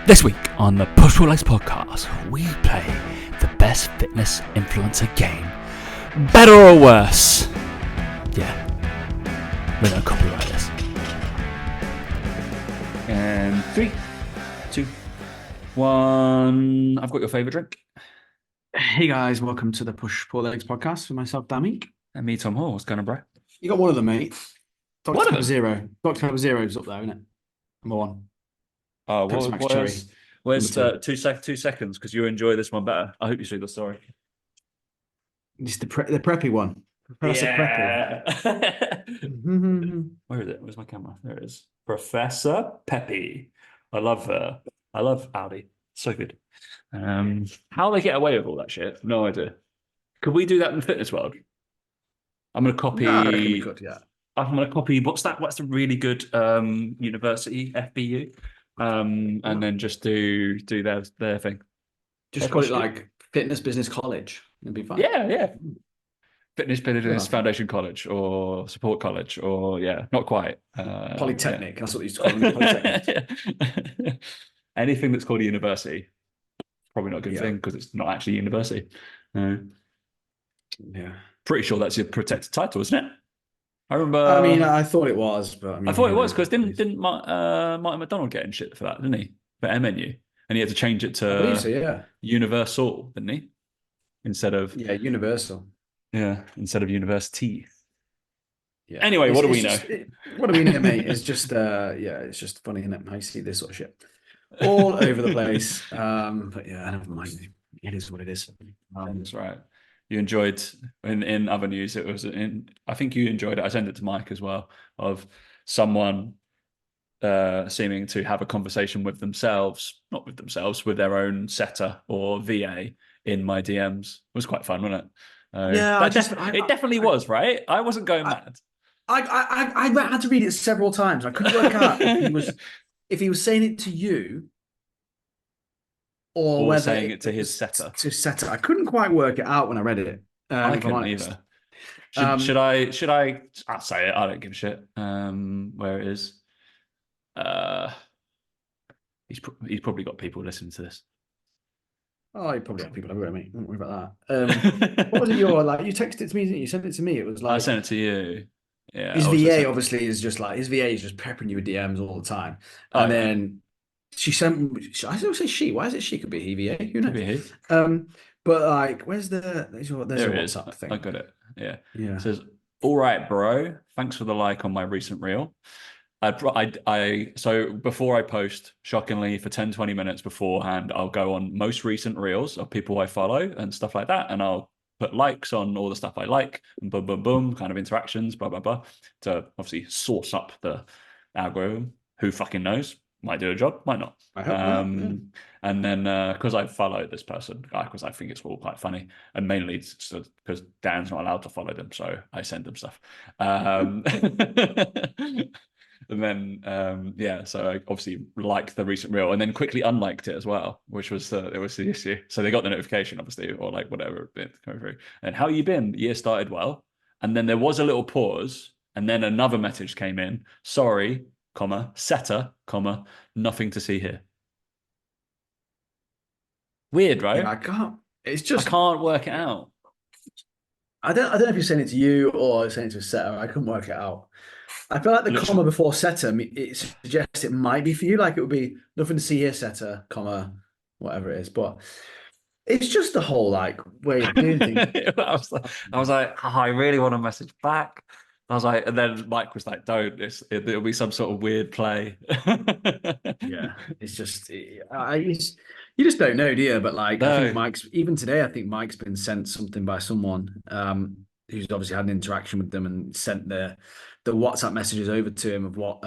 This week on the Push Pull Legs podcast, we play the best fitness influencer game. Better or worse? Yeah, we're gonna copyright this. And 3, 2, 1. I've got your favourite drink. Hey guys, welcome to the Push Pull Legs podcast with myself, Damik. And me, Tom Hall. What's going on, bro? You got one of them, mate. One Dr. of Pepper them? Zero. Dr. Pepper Zero's up there, isn't it? Number one. Oh, Pepsi Max Cherry. where's Number 2 seconds? Because you enjoy this one better. I hope you see the story. Just the preppy one. Professor Preppy. Where is it? Where's my camera? There it is. Professor Peppy. I love her. I love Audi. So good. How they get away with all that shit? No idea. Could we do that in the fitness world? I'm gonna copy. No, I reckon we could, yeah. I'm gonna copy. What's that? What's the really good university FBU? And then just do their thing. Just call it like Fitness Business College. It'd be fun. Yeah. Fitness Business Foundation College or Support College or not quite. Polytechnic. That's what they used to call it. Polytechnic. Anything that's called a university, probably not a good thing because it's not actually a university. Yeah. Pretty sure that's your protected title, isn't it? I remember. I mean, I thought it was, but I thought it was because didn't Martin McDonald get in shit for that, didn't he? For MNU, and he had to change it to I believe so, yeah. Universal, didn't he? Instead of Universal. Yeah, instead of university. Yeah. Anyway, what do we know? What do we know, mate? It's just it's just funny, isn't it? How you see this sort of shit all over the place. But yeah, never mind. It is what it is. That's right. You enjoyed in other news. It was I think you enjoyed it. I sent it to Mike as well. Of someone seeming to have a conversation with themselves, not with themselves, with their own setter or VA in my DMs. It was quite fun, wasn't it? It definitely was, right? I wasn't going mad. I had to read it several times. I couldn't work out if he was saying it to you or whether saying it to his setter. To setter. I couldn't quite work it out when I read it. I couldn't either. Should I? I'll say it. I don't give a shit. Where it is. He's probably got people listening to this. Oh, you probably have people everywhere, mate. Don't worry about that. What was it? You texted it to me, didn't you? You sent it to me. It was like I sent it to you. Yeah. His VA obviously is just like his VA is just peppering you with DMs all the time, and then she sent. I don't say she. Why is it she? Could be he VA. Who knows? Could be he. But like, there's a WhatsApp thing. I got it. Yeah. It says, "All right, bro. Thanks for the like on my recent reel. So before I post, shockingly, for 10-20 minutes beforehand, I'll go on most recent reels of people I follow and stuff like that, and I'll put likes on all the stuff I like, and boom, boom, boom, kind of interactions, blah, blah, blah, to obviously source up the algorithm. Who fucking knows? Might do a job, might not. I hope not, yeah. And then because I followed this person, because I think it's all quite funny, and mainly because Dan's not allowed to follow them, so I send them stuff. And then, so I obviously liked the recent reel and then quickly unliked it as well, which was the issue. So they got the notification, obviously, or like whatever coming through. And how you been? The year started well. And then there was a little pause. And then another message came in. Sorry, setter, nothing to see here. Weird, right? Yeah, I can't. It's just I can't work it out. I don't know if you're saying it to you or saying it to a setter. I couldn't work it out. I feel like the comma before setter, it suggests it might be for you. Like it would be nothing to see here, setter, comma, whatever it is. But it's just the whole like way of doing things. I was like, oh, I really want to message back. I was like, and then Mike was like, don't. It'll be some sort of weird play. Yeah, it's just you just don't know, do you? But like, no. I think even today, I think Mike's been sent something by someone who's obviously had an interaction with them and sent the WhatsApp messages over to him of what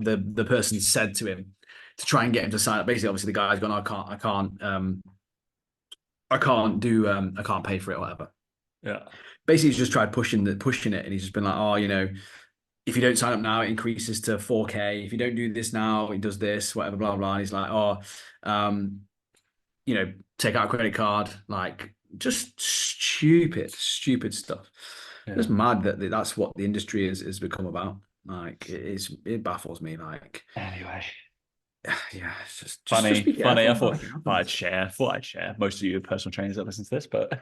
the person said to him to try and get him to sign up. Basically, obviously the guy's gone, I can't pay for it or whatever. Yeah. Basically, he's just tried pushing it, and he's just been like, oh, if you don't sign up now, it increases to 4K. If you don't do this now, it does this, whatever, blah blah. And he's like, take out a credit card, like just stupid stuff. Yeah. It's mad that that's what the industry has become about. Like it baffles me. Like anyway, Yeah, it's just Funny, be funny. I careful, thought, like it thought I'd happens. share. Thought I'd share. Most of you are personal trainers that listen to this, but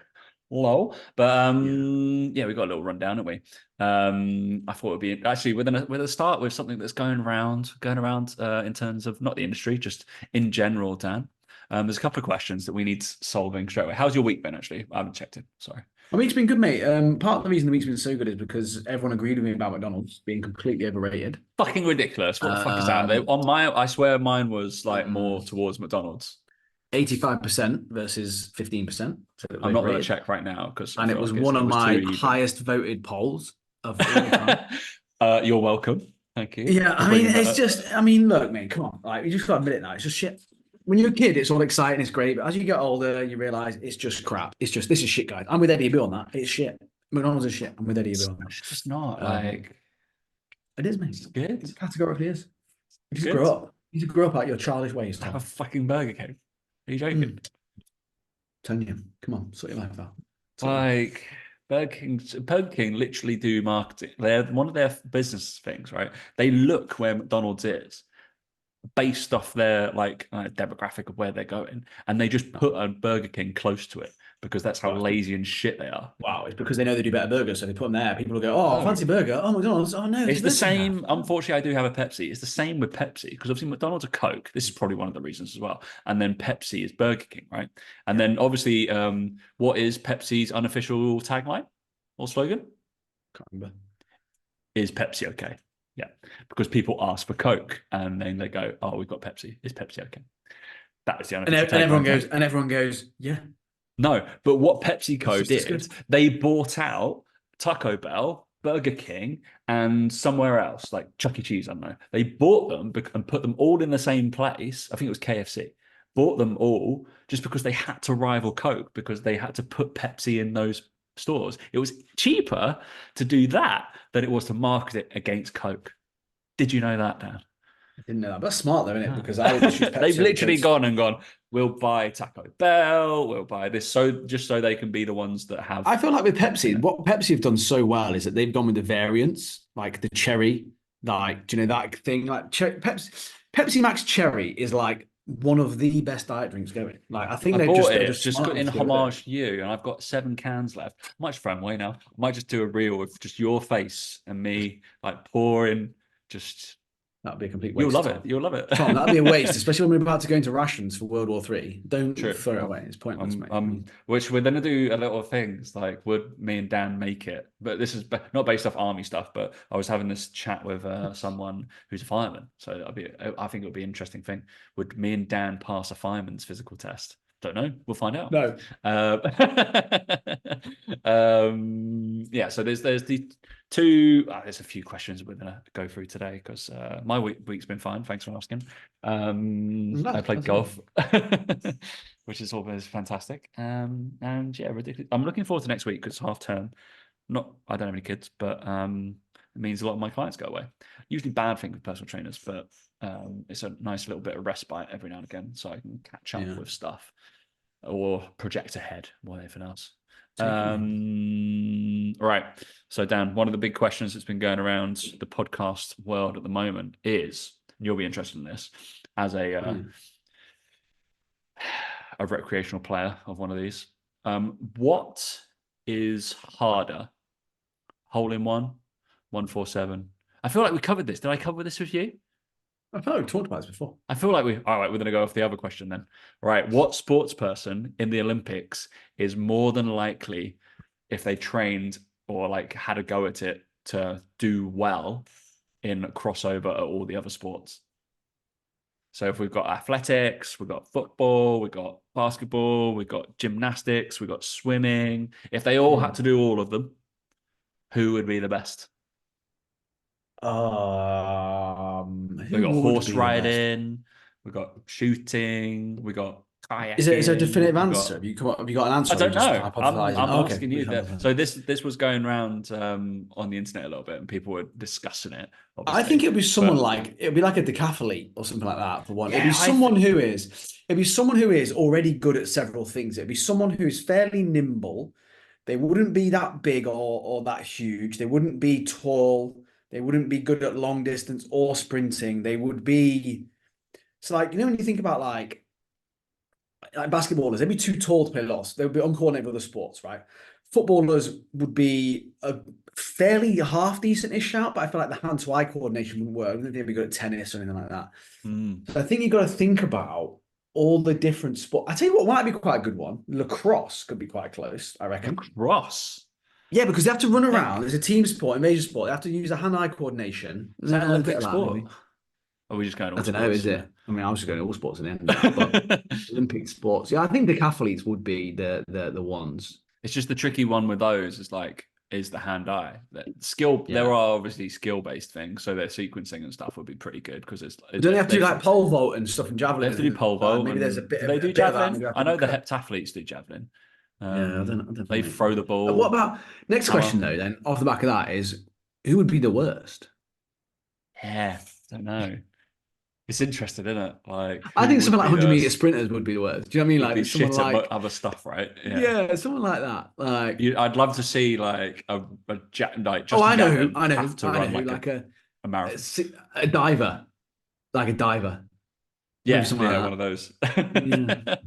lol. But Yeah. yeah, we got a little rundown, haven't we? I thought it'd be actually with a start with something that's going around in terms of not the industry, just in general, Dan. There's a couple of questions that we need solving straight away. How's your week been? Actually, I haven't checked it. Sorry. My week's been good, mate. Part of the reason the week's been so good is because everyone agreed with me about McDonald's being completely overrated. Fucking ridiculous. What the fuck is that? Um, On my, I swear mine was like um, more towards McDonald's. 85% versus 15%. So it was I'm not going to overrated. check right now because I And it feel was like one it of was too my even. highest voted polls of all time. You're welcome. Thank you Yeah, for I mean, bringing that it's up. just, I mean, look, man, come on. Like, you just got to admit it now. It's just shit. When you're a kid, it's all exciting, it's great. But as you get older, you realize it's just crap. It's just, this is shit, guys. I'm with Eddie Bill on that. It's shit. McDonald's is shit. I'm with Eddie Bill on It's just not that. like It is, mate. it's good. It categorically is. You It's just good. grow up. You just grow up out your childish ways, Have a Tom. fucking Burger King. Are you joking? Mm, telling you. Come on, sort your life out. Sort your life. Like Burger King literally do marketing. They're one of their business things, right? They look where McDonald's is based off their like demographic of where they're going, and they just put a Burger King close to it because that's how Well, lazy and shit they are. wow, it's because they know they do better burgers, so they put them there. People will go, "Oh, No, fancy burger! Oh, McDonald's! Oh no, it's there's the Burger King there." same. Unfortunately, I do have a Pepsi. It's the same with Pepsi because obviously McDonald's are Coke. This is probably one of the reasons as well. And then Pepsi is Burger King, right? And Yeah, then obviously, what is Pepsi's unofficial tagline or slogan? can't remember. Is Pepsi okay? Yeah, because people ask for Coke and then they go, "Oh, we've got Pepsi. Is Pepsi okay?" That is the And, unofficial tagline, right? and everyone goes, "Yeah, No, but what PepsiCo it's just as did, good." they bought out Taco Bell, Burger King, and somewhere else, like Chuck E. Cheese, I don't know. They bought them and put them all in the same place. I think it was KFC. Bought them all just because they had to rival Coke because they had to put Pepsi in those stores. It was cheaper to do that than it was to market it against Coke. Did you know that, Dan? I didn't know that. But that's smart though, isn't it? No. Because I would just choose They've Pepsi over literally Coke. gone and gone, we'll buy Taco Bell, we'll buy this, so just so they can be the ones that have, I feel like with you Pepsi, know. what Pepsi have done so well is that they've gone with the variants, like the cherry, like do you know that thing? Like Pepsi Max Cherry is like one of the best diet drinks going. Like I think I bought they're it just just smart in enough to go with it. homage to you, and I've got 7 cans left. I might just throw them away now. I might just do a reel with just your face and me like pouring. Just That'd be a complete you'll waste, love it. Tom. You'll love it. Tom, that'd be a waste, especially when we're about to go into rations for World War Three. Don't True. throw it away. It's pointless, mate. I mean, Which we're gonna do a little things like would me and Dan make it? But this is not based off army stuff. But I was having this chat with someone who's a fireman, so I think it'll be an interesting thing. Would me and Dan pass a fireman's physical test? Don't know. We'll find out. no. Uh, yeah. So there's the two. There's a few questions we're gonna go through today because my week's been fine. Thanks for asking. I'm I glad. played That's it. golf, which is always fantastic. And yeah, ridiculous. I'm looking forward to next week because it's half term. Not, I don't have any kids, but it means a lot of my clients go away. Usually bad thing with personal trainers, but it's a nice little bit of respite every now and again, so I can catch up Yeah. with stuff or project ahead more than anything else. Take it, mate. Right. So Dan, one of the big questions that's been going around the podcast world at the moment is, and you'll be interested in this, as a recreational player of one of these. What is harder? Hole in one, 147. I feel like we covered this. Did I cover this with you? I feel like we've talked about this before. I feel like all right, we're going to go off the other question then. All right. What sports person in the Olympics is more than likely, if they trained or like had a go at it, to do well in crossover at all the other sports? So if we've got athletics, we've got football, we've got basketball, we've got gymnastics, we've got swimming. If they all had to do all of them, who would be the best? We've got Who would horse be the best? riding, we've got shooting, we've got Is there a kayaking, definitive we've answer? got. Have you got an I answer? Or are you don't just know. hypothesizing? I'm Oh, okay, asking we you can that. hypothesize. So this was going around on the internet a little bit, and people were discussing it, I think obviously. it'd be someone But like it'd be like a decathlete or something like that for one. yeah, I think It'd be someone who is already good at several things. It'd be someone who's fairly nimble. They wouldn't be that big or that huge. They wouldn't be tall. They wouldn't be good at long distance or sprinting. They would be So like, when you think about like basketballers, they'd be too tall to play lots. They would be uncoordinated with other sports, right? Footballers would be a fairly half decent-ish shout, but I feel like the hand-to-eye coordination wouldn't work. I don't think they'd be good at tennis or anything like that. Mm. So I think you've got to think about all the different sports. I tell you what might be quite a good one. Lacrosse could be quite close, I reckon. Lacrosse. Yeah, because they have to run around. Heck, It's a team sport, a major sport. They have to use a hand-eye coordination. is that an A bit Olympic of that, sport? maybe. Or are we just going I all don't know, is sports? it? I mean, I was just going to all sports in the end of that, but Olympic sports. Yeah, I think the athletes would be the ones. It's just the tricky one with those is like, is the hand-eye. Skill, there Yeah. are obviously skill-based things, so their sequencing and stuff would be pretty good because But don't they have to do like pole vault and stuff and they javelin? have to do pole vault. Maybe there's a And bit do of they do that. javelin? Maybe I I know think. the heptathletes do javelin. Yeah, I don't They know. throw the What ball. about next Hammer. question though? Then off the back of that is who would be the worst? Yeah, don't know. It's interesting, isn't it? Like, I who think would someone like be 100-meter sprinters would be the worst. Do you know what I mean? would be Like someone shit at like other stuff, right? Yeah. yeah, someone like that. Like I'd love to see like like oh, Justin Gatlin I know, have to run like like a marathon. a diver, like a diver, maybe Yeah, something yeah, like one of those. that. Yeah,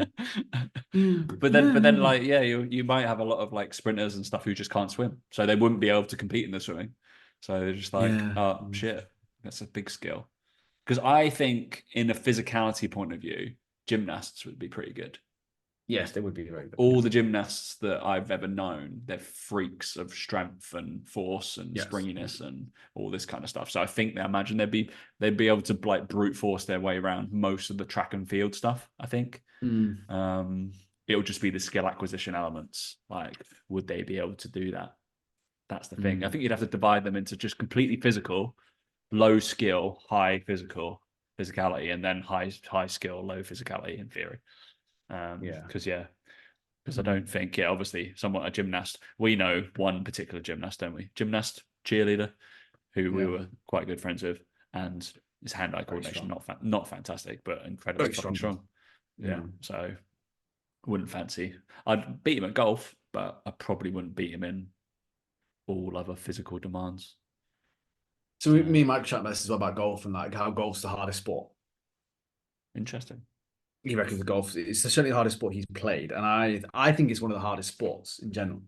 yeah, But then, yeah, like, yeah, you might have a lot of like sprinters and stuff who just can't swim, so they wouldn't be able to compete in the swimming. So they're just like, yeah. oh shit, that's a big skill. Because I think, in a physicality point of view, gymnasts would be pretty good. Yes, they would be very good. All the gymnasts that I've ever known, they're freaks of strength and force and Yes. springiness and all this kind of stuff. So I think I imagine they'd be able to like brute force their way around most of the track and field stuff. I think Mm. it'll just be the skill acquisition elements. Like, would they be able to do that? That's the thing. I think you'd have to divide them into just completely physical, low skill, high physicality, and then high skill, low physicality in theory. Yeah. Because I don't think, obviously, a gymnast. We know one particular gymnast, don't we? Gymnast, cheerleader, who we were quite good friends with, and his hand-eye coordination not fantastic, but incredibly Very fucking strong. strong. Yeah, so wouldn't fancy. I'd beat him at golf, but I probably wouldn't beat him in all other physical demands. So me and Mike chat about this as well about golf and like how golf's the hardest sport. Interesting. He reckons the golf it's certainly the hardest sport he's played, and I think it's one of the hardest sports in general.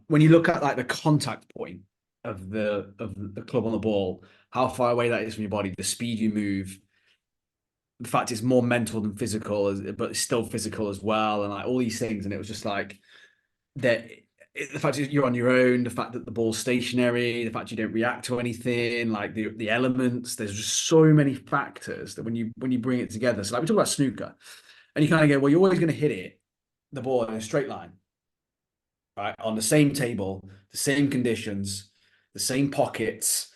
When you look at like the contact point of the club on the ball, how far away that is from your body, the speed you move, the fact it's more mental than physical, but it's still physical as well, and like all these things, and it was just like that. The fact that you're on your own, the fact that the ball's stationary, the fact you don't react to anything, like the elements. There's just so many factors that when you bring it together. So like we talk about snooker, and you kind of go, well, you're always going to hit the ball in a straight line, right, on the same table, the same conditions, the same pockets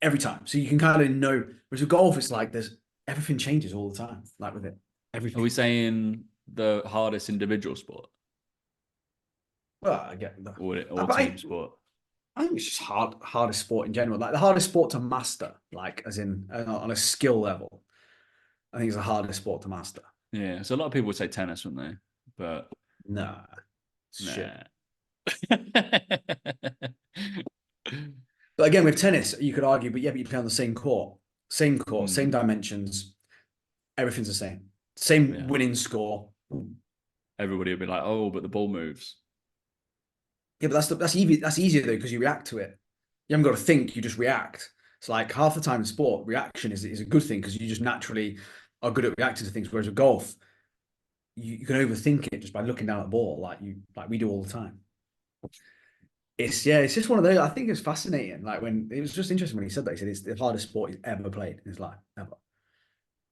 every time. So you can kind of know. Whereas with golf, it's like there's everything changes all the time. Like with it, everything. Are we saying the hardest individual sport? Well, I get that. Or But team sport? I think it's just hardest sport in general. Like the hardest sport to master, like as in on a skill level. I think it's the hardest sport to master. Yeah. So a lot of people would say tennis, wouldn't they? But Nah, shit. nah. But again, with tennis, you could argue, but yeah, but you play on the same court, same Hmm. dimensions. Everything's the same. Same Yeah. winning score. Everybody would be like, "Oh, but the ball moves." Yeah, but that's easy. That's easier though because you react to it. You haven't got to think; you just react. It's like half the time in sport, reaction is a good thing because you just naturally are good at reacting to things. Whereas with golf, you can overthink it just by looking down at the ball, like we do all the time. It's just one of those. I think it's fascinating. Like when it was just interesting when he said that. He said it's the hardest sport he's ever played in his life, ever.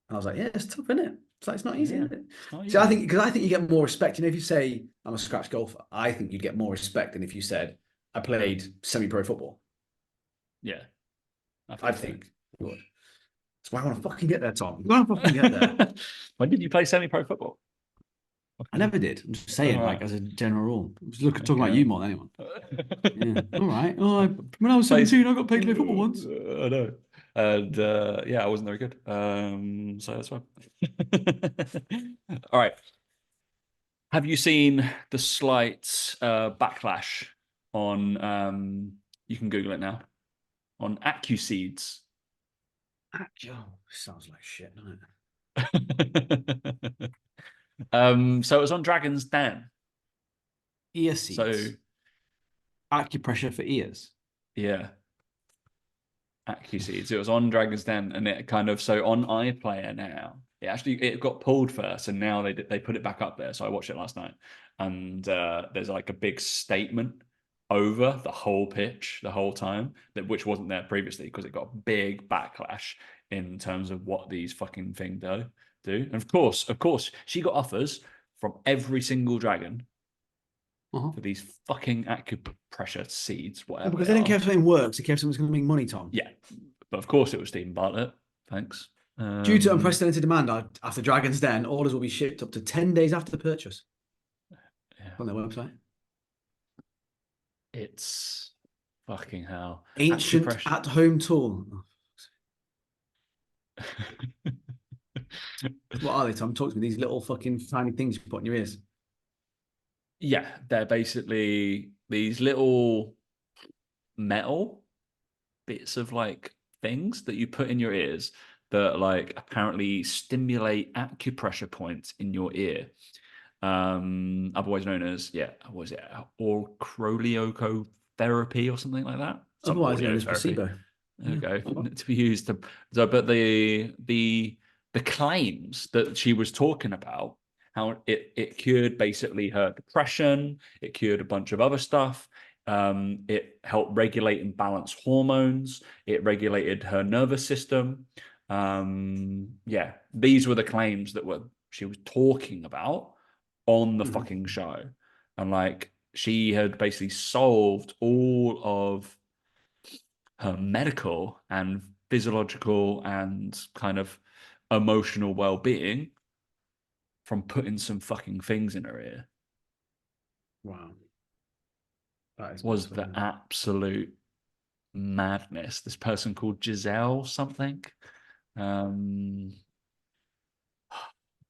And I was like, yeah, it's tough, isn't it? It's like it's not easy, Yeah. is it? Not So I easy. think because I think you get more respect. You know, if you say I'm a scratch golfer, I think you'd get more respect than if you said I played semi-pro football. Yeah. I think you would. That's why I want to fucking get there, Tom. I want to fucking get there. When did you play semi-pro football? I never did. I'm just All saying, like right. as a general rule. I was talking about Okay. you more than anyone. Yeah. All right. Oh, when I was Plays- 17, I got paid to play football once. I know. And yeah, I wasn't very good. So that's fine. All right. Have you seen the slight backlash on you can Google it now, on AccuSeeds? Oh, Sounds like shit, doesn't it? So it was on Dragon's Den. Ear So seats. Acupressure for ears. yeah, AccuSeeds. It was on Dragon's Den, and it kind of so on iPlayer now. It got pulled first, and now they put it back up there. So I watched it last night, and there's like a big statement over the whole pitch the whole time that which wasn't there previously because it got big backlash in terms of what these fucking things do. And of course, she got offers from every single dragon Uh-huh. for these fucking acupressure seeds, Yeah, whatever because they they didn't care are. if something works, they care if something's going to make money, Tom. Yeah, but of course it was Stephen Bartlett. Thanks. Due to unprecedented demand after Dragon's Den, orders will be shipped up to 10 days after the purchase Yeah, on their website. it's fucking hell. Ancient Acupressure. at-home tool. What are they, Tom? Talk to me. These little fucking tiny things you put in your ears. Yeah, they're basically these little metal bits of like things that you put in your ears that like apparently stimulate acupressure points in your ear. Otherwise known as what was it, or croliocotherapy or something like that. Some Otherwise known audio as therapy. placebo. There we Yeah. go. To be used to so, but the claims that she was talking about, how it cured basically her depression, it cured a bunch of other stuff. It helped regulate and balance hormones. It regulated her nervous system. Yeah, these were the claims that were she was talking about on the Mhm. fucking show, and like she had basically solved all of her medical and physiological and kind of emotional well-being from putting some fucking things in her ear Wow. That is was massive, the isn't it? absolute madness. This person called Giselle something. Um,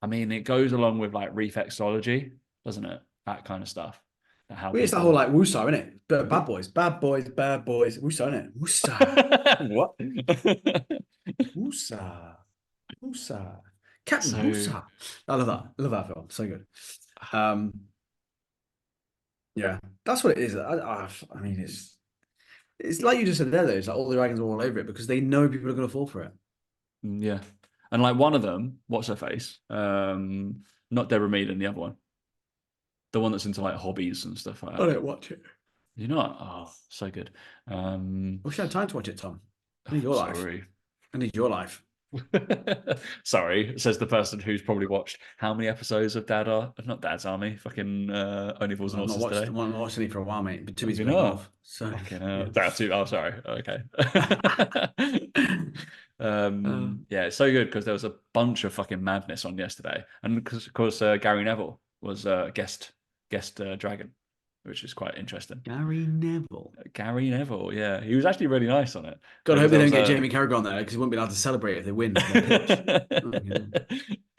I mean, it goes along with like reflexology, doesn't it? That kind of stuff. How Well, it's that whole people. like woosah, isn't it? Bad boys, bad boys, bad boys. Woosah, isn't it? Woosah, What? woosah, woosah. Captain So Woosah. I love that. I love that film. So good. Um, yeah, that's what it is. I mean, it's like you just said there, though. It's like all the dragons are all over it because they know people are going to fall for it. yeah, and like one of them, what's her face? Not Deborah Mead and the other one, the one that's into like hobbies and stuff like I that. don't watch it. You know what? Oh, so good. I wish I had time to watch it, Tom. I need your life. Sorry. I need your life. Sorry, says the person who's probably watched how many episodes of not Dad's Army, fucking Only Fools Well, and Horses today. I've not watched any for a while, mate. Been too Have busy you playing not? golf. So, Fucking yeah. that too. Oh, sorry. Okay. Uh, Yeah, it's so good because there was a bunch of fucking madness on yesterday, and because of course Gary Neville was guest dragon, which is quite interesting. Gary Neville. Gary Neville, yeah, he was actually really nice on it God, I because hope they there don't was get a. Jamie Carragher on there because he won't be allowed to celebrate if they win their pitch.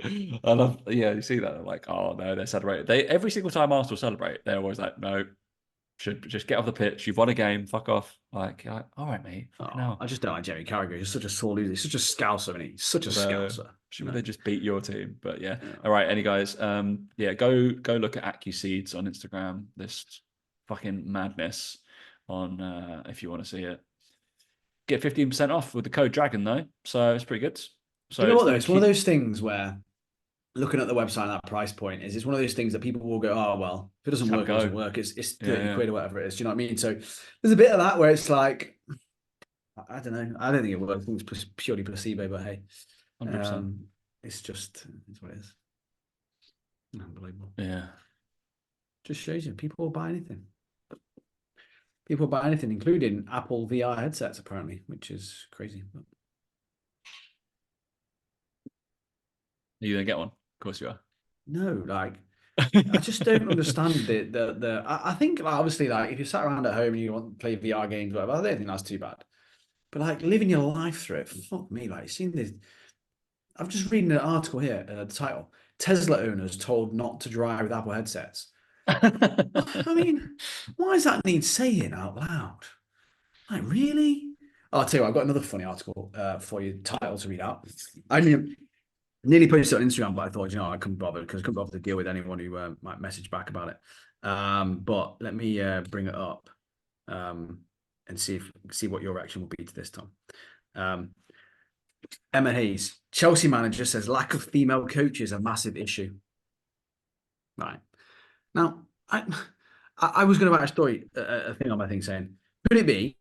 Okay. I love, yeah, you see that, like, oh no, they're celebrating. They every single time Arsenal celebrate, they're always like, no, should just get off the pitch. You've won a game, fuck off. Like, all right, mate, fucking Oh, hell. I just don't like Jamie Carragher. He's such a sore loser. He's such a scouser, isn't he? He's such a So scouser. should they just beat your team? But yeah. Yeah. All right, any guys. Yeah, go look at AccuSeeds on Instagram. This fucking madness on if you want to see it. Get 15% off with the code Dragon though. So it's pretty good. Do So you know what it's though? the It's one of key. those things where looking at the website at that price point is it's one of those things that people will go, oh well, if it doesn't Just have a work, it doesn't go. work. It's Yeah, 30 yeah. quid or whatever it is. Do you know what I mean? So there's a bit of that where it's like, I don't know. I don't think it works. I think it's purely placebo, but hey, 100%. it's what it is. Unbelievable. Yeah. Just shows you people will buy anything. People buy anything, including Apple VR headsets, apparently, which is crazy. But Are you gonna get one? Of course you are. no, like I just don't understand the. I think like, obviously like if you sat around at home and you want to play VR games, whatever, I don't think that's too bad. But like living your life through it, fuck me, like seeing this. I've just reading an article here, the title: Tesla owners told not to drive with Apple headsets. I mean, why does that need saying out loud? Like, really? I'll tell you what, I've got another funny article for you, title to read out. I nearly posted it on Instagram, but I thought, I couldn't bother because I couldn't bother to deal with anyone who might message back about it. But let me bring it up and see what your reaction will be to this, Tom. Emma Hayes, Chelsea manager, says lack of female coaches a massive issue. Right. Now, I was going to write a story, a thing on my thing saying, could it be,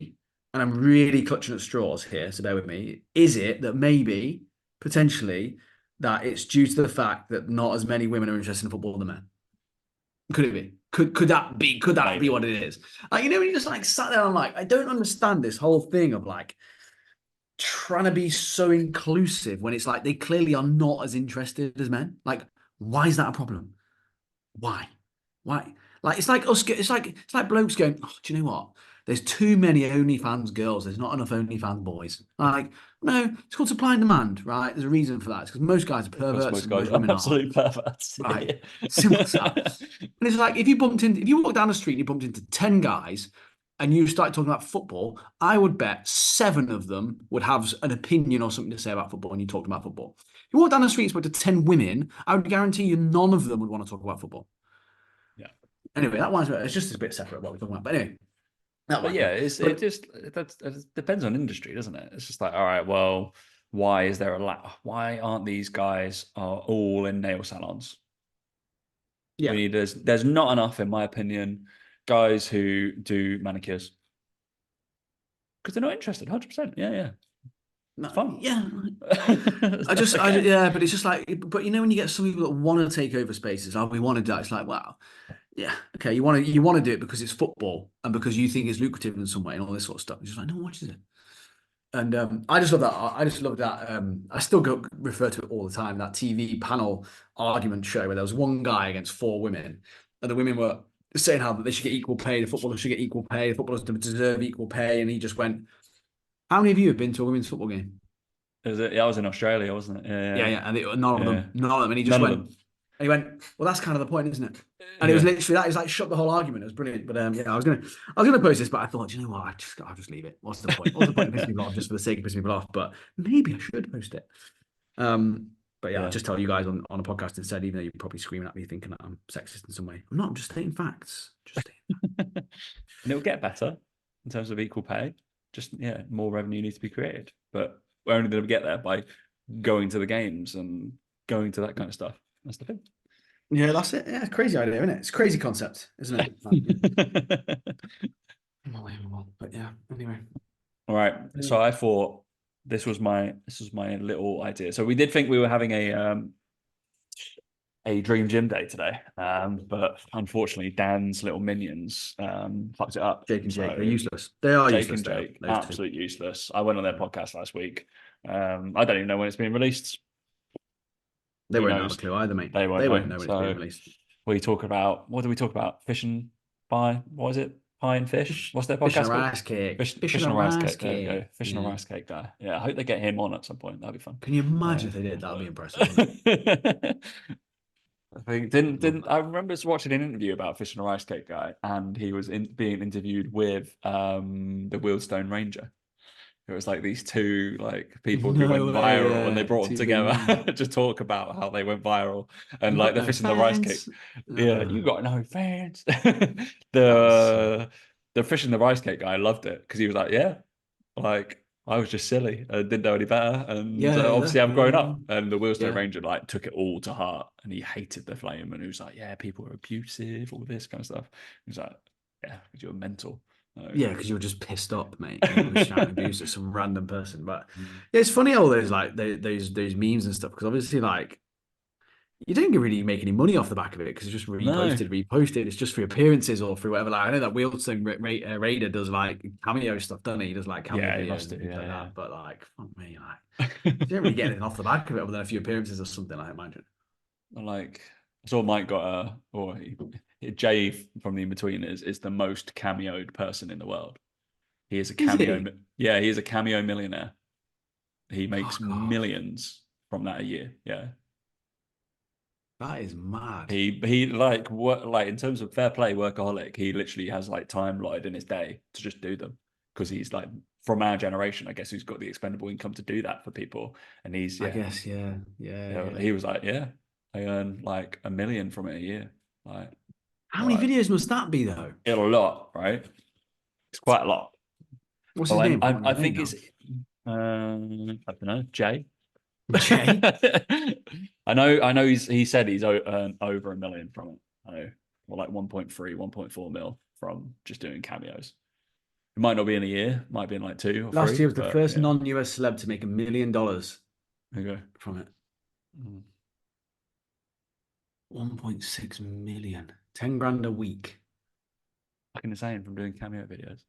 and I'm really clutching at straws here, so bear with me, is it that maybe, potentially, that it's due to the fact that not as many women are interested in football than men? Could it be? Could that be Maybe. what it is? Like, when you just like sat there and like, I don't understand this whole thing of like trying to be so inclusive when it's like they clearly are not as interested as men. Like, why is that a problem? Why? Why? Like it's like us. It's like blokes going. Oh, do you know what? There's too many OnlyFans girls. There's not enough OnlyFans boys. Like no, it's called supply and demand, right? There's a reason for that. It's because most guys are Because perverts most and guys most are women are. absolute perverts. Right. Simple as that. And it's like if you walk down the street and you bumped into 10 guys and you started talking about football, I would bet 7 of them would have an opinion or something to say about football when you talked about football. If you walk down the street and spoke to 10 women, I would guarantee you none of them would want to talk about football. Yeah. Anyway, that one's it's just a bit separate what we're talking about. But anyway, that But one. yeah, But it depends on industry, doesn't it? It's just like, all right, well, why is there a lack? Why aren't these guys are all in nail salons? yeah, There's not enough, in my opinion, guys who do manicures because they're not interested. 100%. Yeah, yeah, no, it's fun. yeah. Okay. Yeah, but it's just like, but when you get some people that want to take over spaces, we want to do that. It's like, wow, yeah, okay, you want to do it because it's football and because you think it's lucrative in some way and all this sort of stuff. It's just like no one watches it. And I just love that. I just love that. I still refer to it all the time. That TV panel argument show where there was one guy against 4 women, and the women were saying how they should get equal pay. The footballers should get equal pay. The footballers deserve equal pay. And he just went, "How many of you have been to a women's football game?" I was in Australia, wasn't it? Yeah, Yeah, yeah. And none of yeah. them, none of them. And he just None of went, them. "Well, that's kind of the point, isn't it?" And it was Yeah, literally that. It was like shut the whole argument. It was brilliant. But yeah, I was gonna post this, but I thought, you know what? I'll just leave it. What's the point? What's the point of pissing people off just for the sake of pissing people off? But maybe I should post it. But yeah, I'll yeah. just tell you guys on a podcast instead, even though you're probably screaming at me thinking that I'm sexist in some way. I'm not. I'm just stating facts. Just stating. And it'll get better in terms of equal pay. Just yeah, more revenue needs to be created, but we're only going to get there by going to the games and going to that kind of stuff. That's the thing. Yeah, that's it. Yeah, crazy idea, isn't it? It's a crazy concept, isn't it? Unbelievable. But yeah, anyway. All right. So I thought this was my little idea. So we did think we were having a dream gym day today, but unfortunately Dan's little minions fucked it up. Jake and Jake, So they're useless. They are Jake useless. and Jake, Those two. absolute useless. I went on their podcast last week. I don't even know when it's being released. They Who won't have a knows? clue either, mate. They They won't won't know know. when it's being So released. we talk about what do we talk about? Fish and pie. What is it? Pie and fish. What's their Fish and podcast a called? rice cake. Fish And and a a rice rice cake. There we go. cake. Fish and a Yeah. rice cake guy. Yeah, I hope they get him on at some point. That'd be fun. Can you imagine if they did? That'd be impressive, wouldn't I think didn't it? I remember watching an interview about Fish and a Rice Cake guy, and he was being interviewed with the Wheelstone Ranger. It was like these two like people who went No way, viral, and they brought them two big men. together to talk about how they went viral, and You like got the no Fish and the Rice Cake. fans. Yeah, you got no fans. That is so. The Fish and the Rice Cake guy loved it because he was like, yeah, like I was just silly. I didn't know any better. And Yeah, obviously I've grown up. exactly. And the Wheelstone Yeah. Ranger like took it all to heart and he hated the flame. And he was like, yeah, people are abusive, all this kind of stuff. He was like, yeah, because you're mental. Yeah, because you were just pissed up, mate. You were shouting abuse at some random person. But yeah, it's funny all those like those memes and stuff because obviously like you don't really make any money off the back of it because it's just No. reposted. It's just for appearances or for whatever. Like I know that Wheelstone Raider does like cameo stuff, doesn't he? He does like cameo Yeah, he videos must and do. things like Yeah, that. But like, fuck me, like yeah. you don't really get anything off the back of it other than a few appearances or something. I imagine. Like, I saw Mike got Jay from the In-Betweeners is the most cameoed person in the world. He is a Is cameo. he? Yeah, he is a cameo millionaire. He makes Fuck off. millions from that a year. Yeah. That is mad. He like what like in terms of fair play workaholic, he literally has like time allotted in his day to just do them because he's like from our generation, I guess, who's got the expendable income to do that for people. And I guess, yeah, yeah. he was like, yeah, I earn like $1 million from it a year. Like, How all many right, videos must that be though? it's a lot, right? It's quite a lot. What's Oh, his and name? I want I his name think now. it's I don't know, Jay. Jay. I know he said he's earned over $1 million from it. I know, or like 1.3, 1.4 mil from just doing cameos. It might not be in a year, might be in like 2 or Last 3, year was the but first yeah, non-US celeb to make $1 million there you go. from it. Mm. 1.6 million. 10 grand a week. Fucking insane from doing cameo videos.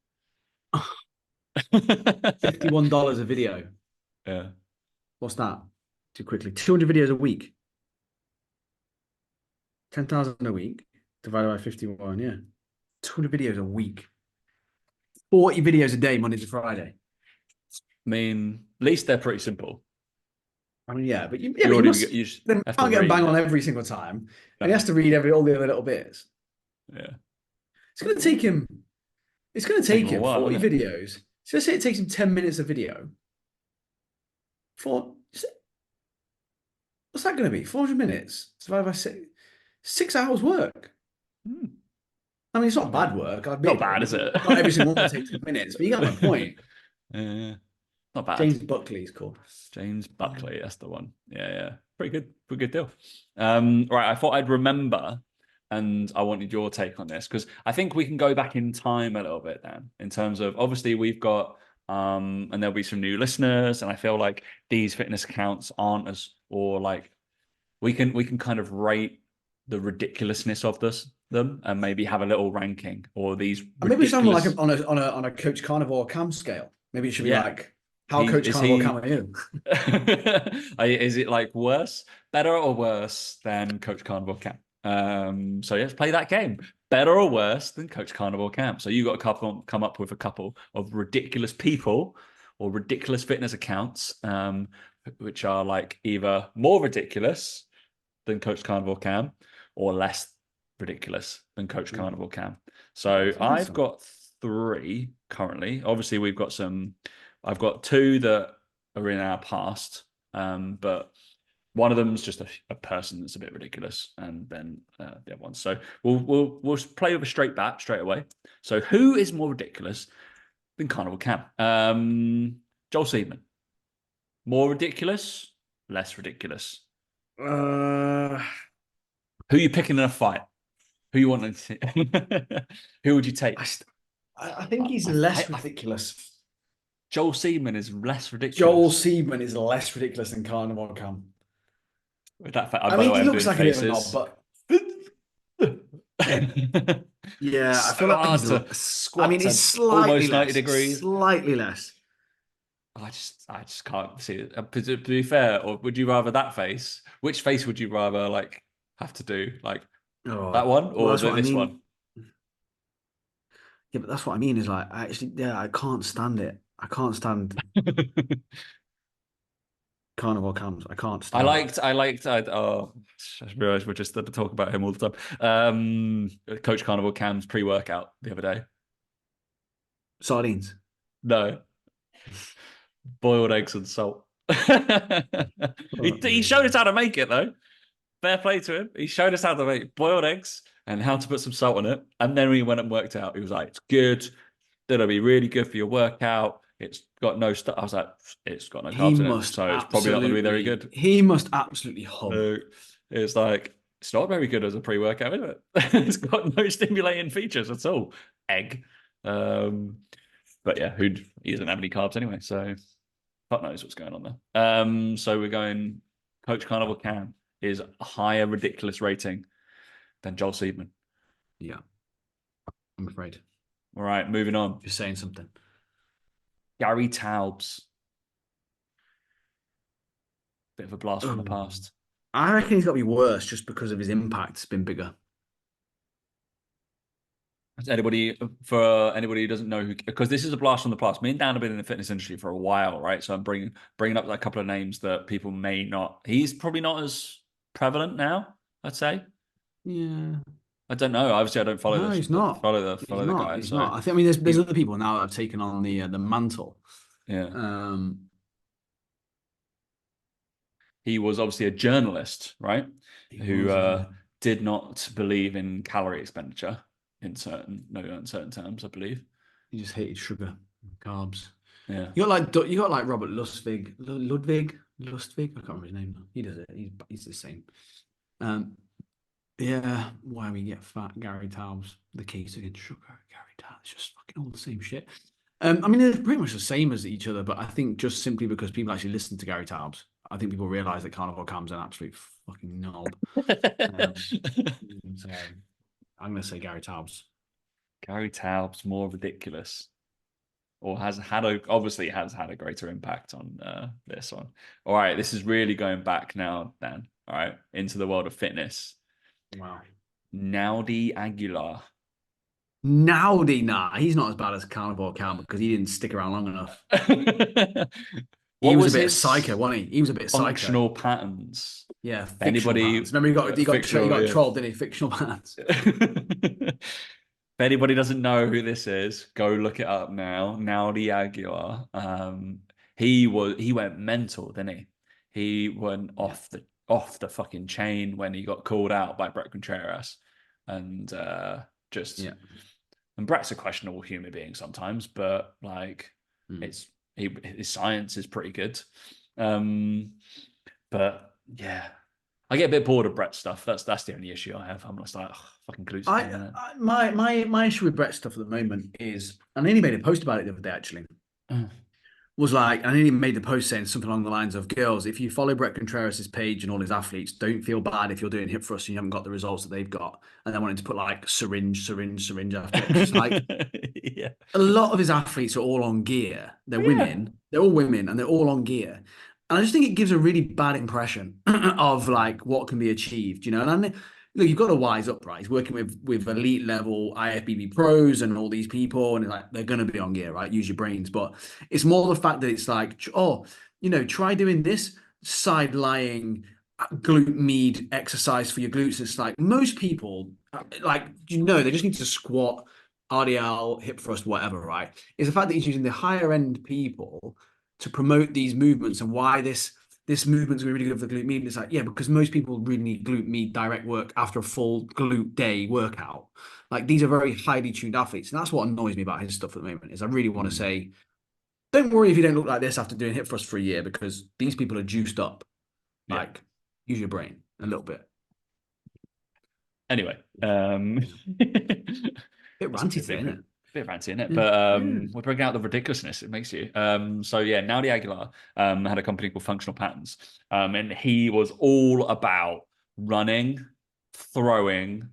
$51 a video. Yeah. What's that? Too quickly. 200 videos a week. 10,000 a week divided by 51. Yeah. 200 videos a week. 40 videos a day, Monday to Friday. I mean, at least they're pretty simple. I mean, yeah, but you, yeah, You but you already must you just then have to can't get them bang read. on every single time. And he No. has to read all the other little bits. Yeah. It's gonna take him, it's gonna Take take them a him while, 40 isn't it? videos. So let's say it takes him 10 minutes a video. For what's that gonna be? 400 minutes divided by 6 hours work. Hmm. I mean, it's I not bad mean, work, I'll not admit it. bad, is it? Not every single one will take 10 minutes, but you get my point. Yeah, not bad. James Buckley is called. James Buckley, that's the one. Yeah, yeah. Pretty good deal. Right, I thought I'd remember, and I wanted your take on this because I think we can go back in time a little bit, Dan, in terms of obviously we've got and there'll be some new listeners, and I feel like these fitness accounts aren't as or like we can kind of rate the ridiculousness of them and maybe have a little ranking or these And maybe someone like ridiculous. on a Coach Carnivore cam scale. Maybe it should be Yeah, like, how Coach is Carnivore cam he are you? is it like worse, better or worse than Coach Carnivore Camp? So let's play that game. Better or worse than Coach Carnivore Camp? So you got come up with a couple of ridiculous people or ridiculous fitness accounts, which are like either more ridiculous than Coach Carnivore Camp or less ridiculous than Coach Ooh, Carnivore Camp. So sounds like I've some. got 3 currently. Obviously, we've got some. I've got 2 that are in our past, but one of them is just a person that's a bit ridiculous, and then the other one. So we'll play with a straight bat straight away. So who is more ridiculous than Carnival Camp? Joel Seaman. More ridiculous, less ridiculous. Uh, Who are you picking in a fight? Who you want to? Who would you I, take? st- I think he's I, less I, ridiculous. Joel Seaman is less Joel ridiculous. Seaman is less ridiculous than Carnivore Cam. With that, I by the mean, way, he I'm looks doing like a bit of a knob, faces. but yeah, I So feel like hard he's. to I mean, squat he's to almost 90 slightly degrees. less. I just can't see it. To be fair, or would you rather that face? Which face would you rather like have to do? Like that Oh, one well, or that's what I this mean. one? Yeah, but that's what I mean is like, I can't stand it. I can't stand Carnival Cams. I can't stand it. I realized we're just talk about him all the time. Coach Carnival Cam's pre-workout the other day. Sardines. No, boiled eggs and salt. Fuck He me. showed us how to make it though. Fair play to him. He showed us how to make boiled eggs and how to put some salt on it. And then we went and worked out. He was like, it's good. That'll be really good for your workout. It's got no stuff. I was like, it's got no carbs in it. So it's probably not going to be very good. He must absolutely hum. So it's like, it's not very good as a pre-workout, is it? It's got no stimulating features at all. Egg. Um, but yeah, he doesn't have any carbs anyway. So fuck knows what's going on there. So we're going Coach Carnival Cam is a higher ridiculous rating than Joel Seedman. Yeah, I'm afraid. All right, moving on. You're saying something. Gary Taubes. Bit of a blast from the Oh, past. I reckon he's got to be worse just because of his impact's been bigger. For anybody who doesn't know who, because this is a blast from the past. Me and Dan have been in the fitness industry for a while, right? So I'm bringing up a couple of names that people may not. He's probably not as prevalent now. I'd say. Yeah. I don't know. Obviously, I don't follow No, this. he's not. He's Follow the not. guy. He's So not. I mean, there's he, other people now that have taken on the mantle. yeah, Um, he was obviously a journalist, right? he Who was, yeah. did not believe in calorie expenditure in certain terms, I believe. He just hated sugar, and carbs. Yeah. You got like Robert Lustig. I can't remember his name now. He does it. He's the same. Um, yeah. Why we get fat? Gary Taubes, the case against sugar. Gary Taubes, it's just fucking all the same shit. I mean, they're pretty much the same as each other, but I think just simply because people actually listen to Gary Taubes, I think people realize that Carnival Cam's an absolute fucking knob. Um, so I'm going to say Gary Taubes. Gary Taubes more ridiculous, or has had a obviously has had a greater impact on this one. All right, this is really going back now, Dan. All right, into the world of fitness. Wow. Naudi Aguilar. Nowdy, nah, he's not as bad as Carnival Cam because he didn't stick around long enough. He What was a was bit of psycho, his wasn't he? He was a bit psycho. functional patterns? Yeah, If fictional anybody, patterns. Remember, he fictional, got yeah. trolled, didn't he? Fictional patterns. If anybody doesn't know who this is, go look it up now. Naudi Aguilar. He went mental, didn't he? He went Yeah, off the fucking chain when he got called out by Brett Contreras, and just yeah. and Brett's a questionable human being sometimes, but like Mm. it's his science is pretty good. Um, but yeah, I get a bit bored of Brett's stuff. That's the only issue I have. I'm just like, oh, fucking glutes again, isn't My issue with Brett stuff at the moment is, and I only made a post about it the other day actually. it? Was like, and he made the post saying something along the lines of, "Girls, if you follow Brett Contreras' page and all his athletes, don't feel bad if you're doing hip thrusts and you haven't got the results that they've got." And then wanted to put like syringe after it. It's just like Yeah. a lot of his athletes are all on gear. They're Well, yeah. women. They're all women, and they're all on gear. And I just think it gives a really bad impression of like what can be achieved, you know. And I mean, look, you've got to wise up, right? He's working with elite level IFBB pros and all these people, and like they're going to be on gear, right? Use your brains, but it's more the fact that it's like, oh, you know, try doing this side lying glute med exercise for your glutes. It's like most people, like you know, they just need to squat, RDL, hip thrust, whatever, right? Is the fact that he's using the higher end people to promote these movements and why this movement's gonna be really good for the glute med. It's like, yeah, because most people really need glute med direct work after a full glute day workout. Like these are very highly tuned athletes, and that's what annoys me about his stuff at the moment. Is I really want to Mm. say, don't worry if you don't look like this after doing hip thrust for a year because these people are juiced up. Yeah. Like, use your brain a little bit. Anyway, Yeah. Bit that's a ranty today, isn't it? bit ranty, isn't it? Yeah. But Yeah. we're bringing out the ridiculousness it makes you. So yeah, Naudi Aguilar had a company called Functional Patterns, and he was all about running, throwing,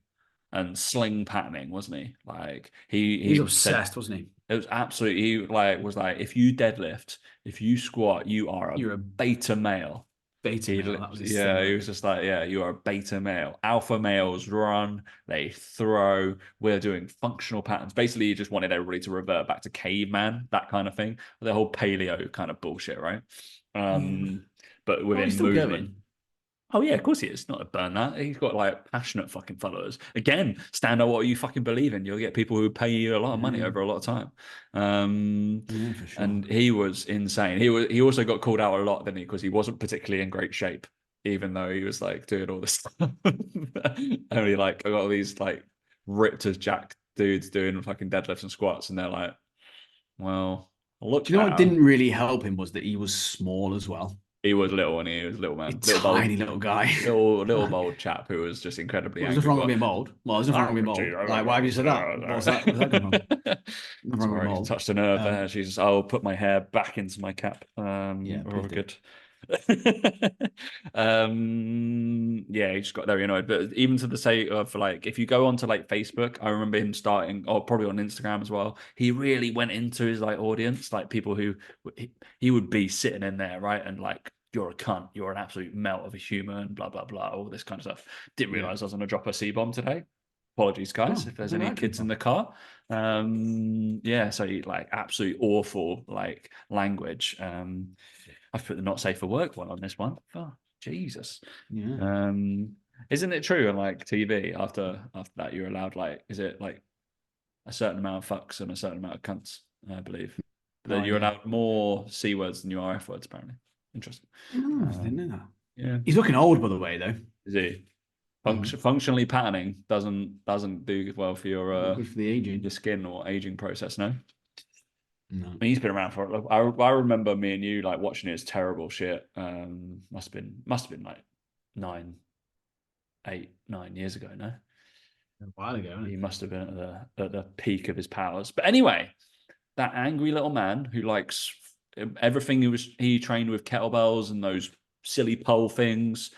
and sling patterning, wasn't he? Like He was he said obsessed, wasn't he? it was absolutely he like was like if you deadlift, if you squat, you are a You're a beta male. beta male. That was his thing, Yeah, he wasn't was it? just like, yeah, you are a beta male. Alpha males run, they throw. We're doing functional patterns. Basically, he just wanted everybody to revert back to caveman, that kind of thing, the whole paleo kind of bullshit, right? Yeah. But Oh, he's within still movement. going. Oh yeah, of course he is. Not to burn that. He's got like passionate fucking followers. Again, stand out what you fucking believe in. You'll get people who pay you a lot of money Yeah. over a lot of time. Um, Yeah, for sure. and he was insane. He also got called out a lot, didn't he? Because he wasn't particularly in great shape, even though he was like doing all this stuff. Only like I got all these like ripped as jack dudes doing fucking deadlifts and squats, and they're like, well, Do look you know at what him. didn't really help him was that he was small as well. He was little, and he was a little A man, little bold, tiny little guy. little Like, bold chap who was just incredibly well, there's angry. nothing wrong with But being bold. Well, there's nothing wrong with being bold. Like, why have you said that? Where's that come from? Nothing wrong with being sorry, bold. touched a nerve there. Um, Jesus, I'll put my hair back into my cap. yeah, We're please all do. good. Yeah, he just got very annoyed. But even to the sake of like, if you go onto like Facebook, I remember him starting, or probably on Instagram as well. He really went into his like audience, like people who he would be sitting in there, right, and like. You're a cunt. You're an absolute melt of a human. Blah blah blah. All this kind of stuff. Didn't Yeah. realize I was going to drop a C bomb today. Apologies, guys, Oh, if there's where did any that come kids in from? the car. Yeah, so like absolute awful like language. I've put the not safe for work one on this one. Oh, Jesus. Yeah. Um, Isn't it true on like TV after that you're allowed like is it like a certain amount of fucks and a certain amount of cunts, I believe. But No that you're idea. allowed more C words than you are F words, apparently. Interesting. Oh, I didn't know that. Yeah. He's looking old, by the way, though. Is he? Mhm. Functionally patterning doesn't do well for Not good for the your aging. skin or aging process, no? I No. mean, he's been around for. I remember me and you like watching his terrible shit. Must have been like 9 8 9 years ago. No, A while ago, isn't he it? must have been at the peak of his powers. But anyway, that angry little man who likes everything he trained with kettlebells and those silly pole things,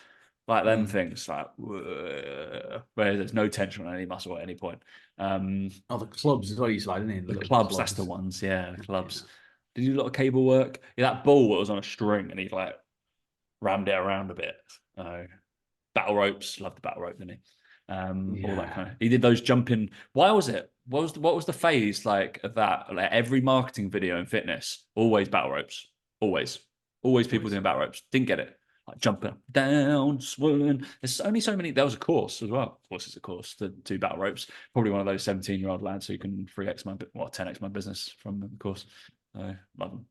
like them Mm. things, like where there's no tension on any muscle at any point. Oh, the clubs is what he's like, isn't he? The The little clubs, that's the clubs. ones, yeah, the clubs. Yeah. Did you do a lot of cable work? Yeah, that ball that was on a string and he like rammed it around a bit. Battle ropes, loved the battle rope, didn't he? All that Yeah. kind of. He did those jumping. Why was it? What was the phase like of that? Like every marketing video in fitness, always battle ropes, always people Always. doing battle ropes. Didn't get it. Like jumping up, down, swirling. There's only so many. There was a course as well. Of course, it's a course to do battle ropes. Probably one of those 17-year-old lads who can 3x 10x my business from the course. I love them.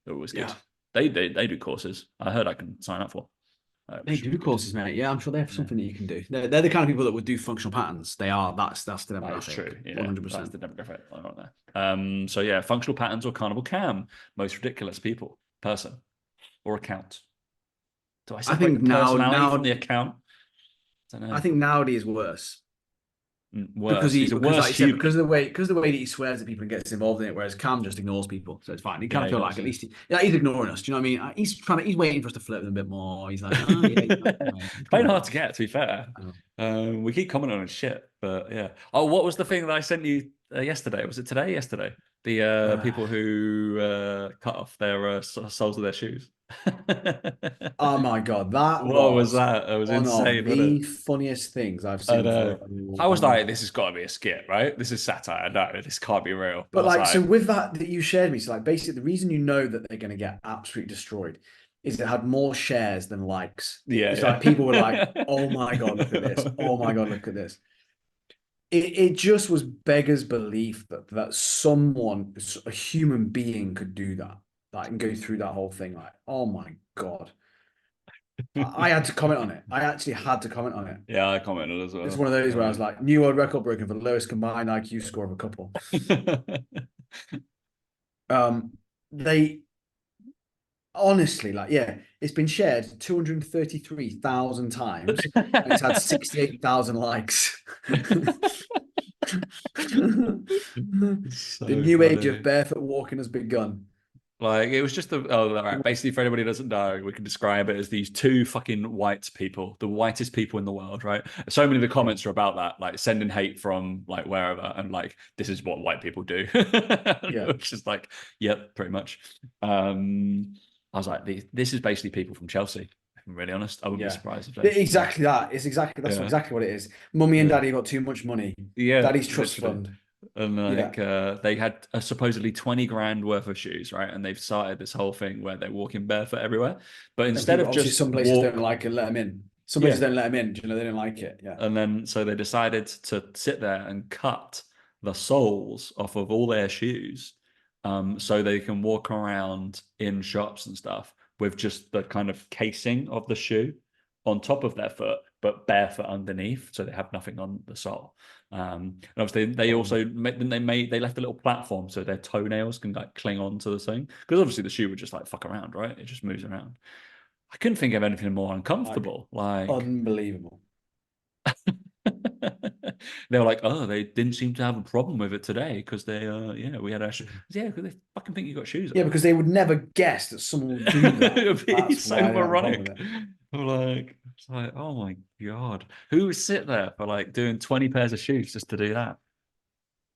They're always good. Yeah. They do courses. I heard I can sign up for. They Should be do good. courses, mate. Yeah, I'm sure they have Yeah. something that you can do. They're the kind of people that would do functional patterns. They are. That's the That is demographic. true. Yeah, that's 100%. the demographic I got there. So yeah, functional patterns or carnival cam, most ridiculous people, person or account. Do I I separate the think personality from the account? I don't I know. think nowadays worse. Because Worse. he He's a because like worse you said human. because of the way that he swears at people and gets involved in it, whereas Cam just ignores people, so it's fine. He kind Yeah, of he feel does. like at Yeah. least he's ignoring us. Do you know what I mean? He's waiting for us to flirt with him a bit more. He's like, oh yeah, he's Quite coming hard around. to get, to be fair. Um, We keep commenting on his shit, but yeah. Oh, what was the thing that I sent you yesterday? Was it today? Yesterday, the uh, people who cut off their soles of their shoes. oh my god, that What was was that? It was one of insane, wasn't the it? funniest things I've I seen for know. a I was long like, this time. has got to be a skit, right? This is satire. No, this can't be real. I But was like, so like, with that you shared me, so like basically the reason you know that they're going to get absolutely destroyed is it had more shares than likes. It's like people were like, yeah, "Oh my god, look at this! Oh my yeah. god, look at this!" It just was beggars belief that someone, a human being, could do that, like and go through that whole thing. Like, oh my god, I had to comment on it. I actually had to comment on it. Yeah, I commented as It's well. one of those where I Uh, was like, new world record broken for the lowest combined IQ score of a couple. They honestly, like, yeah, it's been shared 233,000 times and it's had 68,000 likes. The So new age of funny. barefoot walking has begun. Like it was just all right. Basically, for anybody who doesn't know, we can describe it as these two fucking white people, the whitest people in the world, right? So many of the Yeah. comments are about that, like sending hate from like wherever, and like this is what white people do, Yeah. which is like, yep, pretty much. I was like, this is basically people from Chelsea. If I'm really honest, I wouldn't be Yeah. surprised if they, Exactly that. It's exactly that's yeah, exactly what it is. Mummy and yeah, daddy got too much money. yeah, Daddy's trust literally. fund. And Yeah. like they had supposedly 20 grand worth of shoes, right? And they've started this whole thing where they're walking barefoot everywhere. But And instead people of obviously just some places don't walk, like it, let them in. Some places yeah. don't let them in. Do you know, they don't like it. Yeah. And then so they decided to sit there and cut the soles off of all their shoes, so they can walk around in shops and stuff with just the kind of casing of the shoe on top of their foot, but barefoot underneath, so they have nothing on the sole. And obviously, they Um, also they left a little platform so their toenails can like cling on to the thing because obviously the shoe would just like fuck around, right? It just moves around. I couldn't think of anything more like uncomfortable. Like unbelievable. they were like, oh, they didn't seem to have a problem with it today because they, yeah, we had our yeah, because they fucking think you got shoes Yeah, on. because they would never guess that someone would do that. It'd be That's so why they have a problem moronic. with it. I'm like, it's like, oh my god, who would sit there for like doing 20 pairs of shoes just to do that?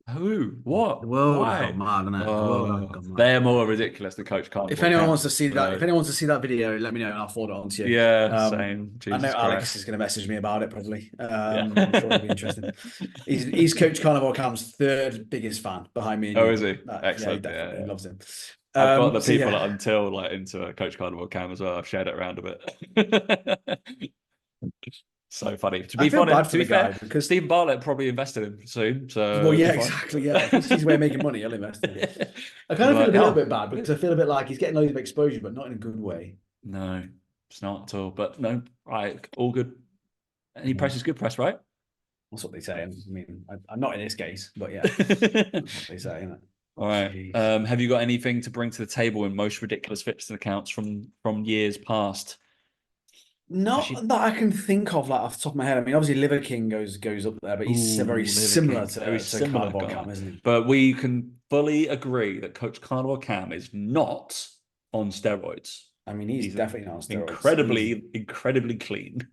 Who? The What? world has gone Why? mad, isn't it? The world has gone mad. They're more ridiculous than Coach If Carnival anyone Cam. wants to see that, if So anyone wants to see that video, let me know and I'll forward it on to you. yeah, same. I know Jesus Alex Christ. is going to message me about it probably. Yeah. I'm sure it'll be interesting. He's Coach Carnival Cam's third biggest fan behind me and Oh, you. is he? Yeah, he Excellent. Yeah, definitely he yeah. loves him. I've got the So people yeah, until like into a Coach Carnival cam as well. I've shared it around a bit. So funny. I feel bad for To be the guy fair, because, Stephen Bartlett probably invested him soon, so well, it'll yeah, be fine. exactly. Yeah, if he sees a way of making money, he'll invest in him. I kind I'm of feel like, a little oh, bit bad because I feel a bit like he's getting loads of exposure, but not in a good way. no, it's not at all. But no, right, all good. Any Mhm. press is good press, right? That's what they say. I mean, I'm not in this case, but yeah, that's what they say, isn't it? All right. Jeez. Have you got anything to bring to the table in most ridiculous fixing accounts from years past? Not Actually, that I can think of, like off the top of my head. I mean, obviously Liver King goes up there, but he's very ooh, Liver similar King, very to similar Carnivore guy. Cam, isn't he? But we can fully agree that Coach Carnival Cam is not on steroids. I mean, he's He's definitely not on steroids. He's incredibly clean.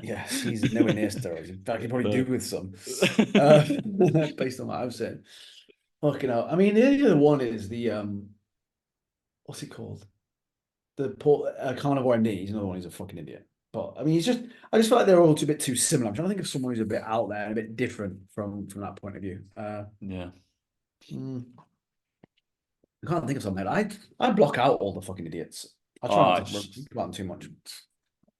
Yes, he's nowhere near steroids. In fact, he probably do But with some, uh, based on what I've said. Fucking hell. I mean, the other one is the what's it called? The carnivore MD. He's another one. He's a fucking idiot. But I mean, I just feel like they're all a bit too similar. I'm trying to think of someone who's a bit out there and a bit different from that point of view. yeah. Hmm, I can't think of something. I block out all the fucking idiots. I try not Oh, to think about them too much.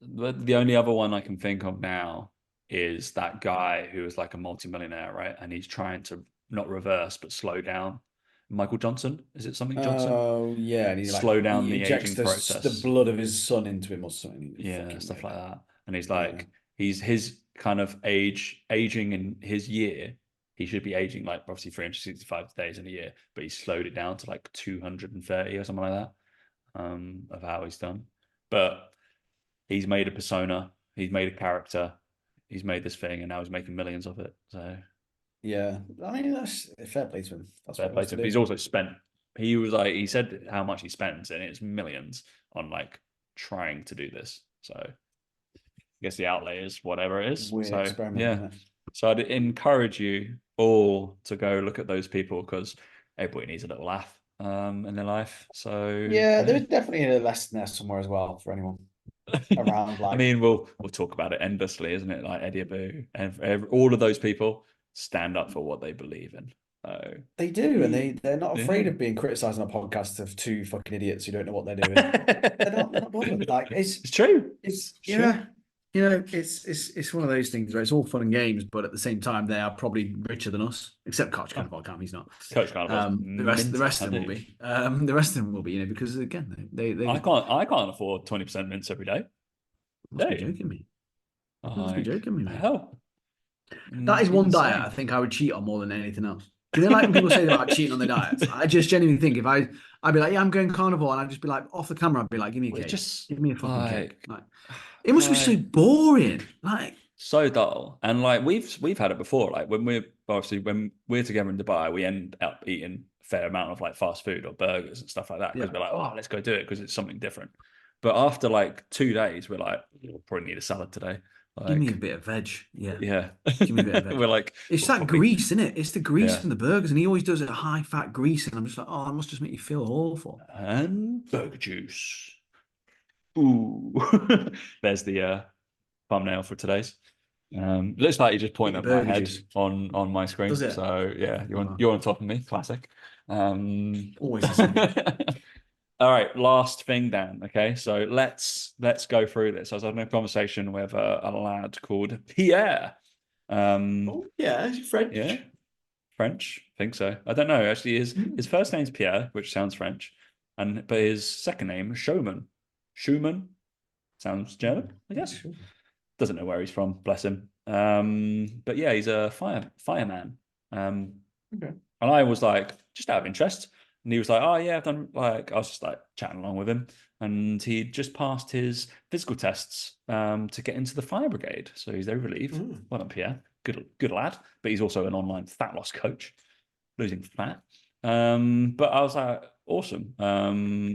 the only other one I can think of now is that guy who is like a multimillionaire, right? And he's trying to not reverse but slow down. Michael Johnson, is it something Johnson? Oh yeah, and Slow down he the injects aging the process. blood of his son into him or something. Yeah, Fucking stuff weird. like that. And he's Yeah. like, he's his kind of aging in his year. He should be aging like obviously 365 days in a year, but he slowed it down to like 230 or something like that, of how he's done. But he's made a persona, he's made a character, he's made this thing, and now he's making millions of it. So Yeah, I mean that's fair play to him. That's fair what he play wants to to him. But do. he's also spent. He was like, he said how much he spends, and it's millions on like trying to do this. So I guess the outlay is whatever it is. Weird So experiment, yeah. isn't it? So I'd encourage you all to go look at those people because everybody needs a little laugh in their life. So Yeah, yeah. there's definitely a lesson there somewhere as well for anyone around. I Like mean, we'll talk about it endlessly, isn't it? Like Eddie Abu and all of those people stand up for what they believe in. So they do, and they're not afraid yeah. of being criticized on a podcast of two fucking idiots who don't know what they're doing. They're not bothered. Like It's true. it's It's true. yeah, it's one of those things where it's all fun and games, but at the same time they are probably richer than us. Except Coach Oh, Cannibal Cam, he's not. Coach Carnival's The minted, rest of them hasn't will he? be. The rest of them will be, because again they I can't afford 20% mints every day. must Do be you? joking me. You must be Like, joking me, the mate. hell? That is one diet I Insane. think I would cheat on more than anything else. You know, like when people say about cheating on their diets, I just genuinely think if I'd be like, yeah, I'm going carnivore, and I'd just be like, off the camera, I'd be like, give me a We're cake, just give me a fucking cake. like, Like, it must be so like boring. Like, so dull. And like we've had it before. Like when we're together in Dubai, we end up eating a fair amount of like fast food or burgers and stuff like that because yeah, we're like, oh, let's go do it because it's something different. But after like 2 days, we're like, we'll probably need a salad today. give me a Like, bit of veg. Yeah, yeah, give me a bit of veg. we're like, It's we'll that probably, grease, isn't it? It's the grease yeah. from the burgers, and he always does it high fat grease, and I'm just like, oh, that must just make you feel awful. And burger juice. Ooh, there's the thumbnail for today's. Looks like you just Eat pointed your at my burger head juice. on my Does screen. it? So yeah, Oh, you're on top of me. Classic. Um, always the same. all right, last thing, Dan. Okay, so let's go through this. I was having a conversation with a lad called Pierre. Um, Oh yeah, it's yeah, French. French. I think so. I don't know. Actually, his Mm. first name's Pierre, which sounds French, but his second name is Schumann. Schumann sounds German, I guess. Sure. Doesn't know where he's from, bless him. But yeah, he's a fireman. Um, Okay. and I was like, just out of interest. And he was like, oh yeah, I've done like I was just like chatting along with him. And he just passed his physical tests to get into the fire brigade. So he's very relieved. Mm. Well done, Pierre. Good lad. But he's also an online fat loss coach, losing fat. But I was like, awesome.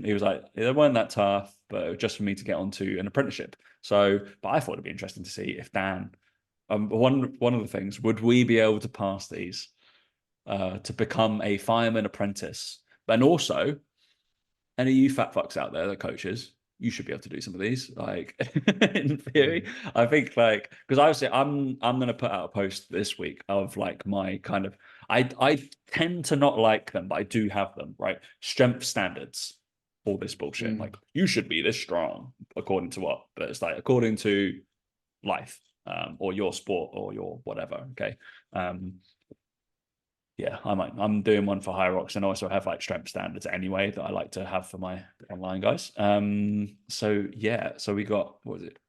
He was like, they weren't that tough, but it was just for me to get onto an apprenticeship. So, but I thought it'd be interesting to see if Dan, one of the things, would we be able to pass these to become a fireman apprentice? And also, any of you fat fucks out there that coaches, you should be able to do some of these. Like in theory, Mm. I think like because obviously I'm gonna put out a post this week of like my kind of I tend to not like them, but I do have them, right? Strength standards, all this bullshit. Mm. Like you should be this strong according to what? But it's like according to life. or your sport or your whatever. Okay. Yeah, I'm doing one for High Rocks, and also have like strength standards anyway that I like to have for my online guys. So yeah, so we got, what was it?